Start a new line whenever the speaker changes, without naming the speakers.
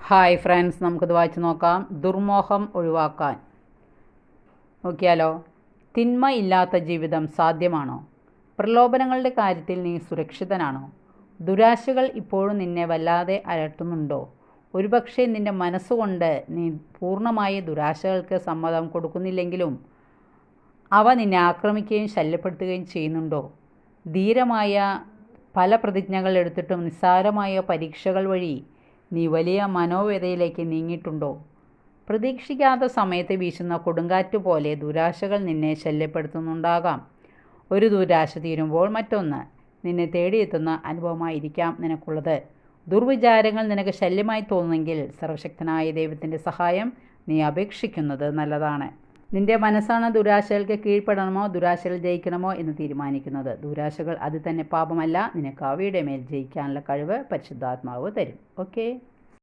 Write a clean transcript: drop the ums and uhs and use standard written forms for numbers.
Hi friends, നമുക്കിത് വായിച്ച് നോക്കാം. ദുർമോഹം ഒഴിവാക്കാൻ നോക്കിയാലോ. തിന്മ ഇല്ലാത്ത ജീവിതം സാധ്യമാണോ? പ്രലോഭനങ്ങളുടെ കാര്യത്തിൽ നീ സുരക്ഷിതനാണോ? ദുരാശകൾ ഇപ്പോഴും നിന്നെ വല്ലാതെ അലട്ടുന്നുണ്ടോ? ഒരുപക്ഷെ നിന്റെ മനസ്സുകൊണ്ട് നീ പൂർണ്ണമായി ദുരാശകൾക്ക് സമ്മതം കൊടുക്കുന്നില്ലെങ്കിലും അവ നിന്നെ ആക്രമിക്കുകയും ശല്യപ്പെടുത്തുകയും ചെയ്യുന്നുണ്ടോ? ധീരമായ പല പ്രതിജ്ഞകൾ എടുത്തിട്ടും നിസ്സാരമായ പരീക്ഷകൾ വഴി നീ വലിയ മനോവ്യതയിലേക്ക് നീങ്ങിയിട്ടുണ്ടോ? പ്രതീക്ഷിക്കാത്ത സമയത്ത് വീശുന്ന കൊടുങ്കാറ്റ് പോലെ ദുരാശകൾ നിന്നെ ശല്യപ്പെടുത്തുന്നുണ്ടാകാം. ഒരു ദുരാശ തീരുമ്പോൾ മറ്റൊന്ന് നിന്നെ തേടിയെത്തുന്ന അനുഭവമായിരിക്കാം നിനക്കുള്ളത്. ദുർവിചാരങ്ങൾ നിനക്ക് ശല്യമായി തോന്നുമെങ്കിൽ സർവശക്തനായ ദൈവത്തിൻ്റെ സഹായം നീ അപേക്ഷിക്കുന്നത് നല്ലതാണ്. നിന്റെ മനസ്സാണ് ദുരാശകൾക്ക് കീഴ്പ്പെടണമോ ദുരാശകൾ ജയിക്കണമോ എന്ന് തീരുമാനിക്കുന്നത്. ദുരാശകൾ അത് തന്നെ പാപമല്ല. നിനക്ക് അവയുടെ മേൽ ജയിക്കാനുള്ള കഴിവ് പരിശുദ്ധാത്മാവ് തരും. ഓക്കെ.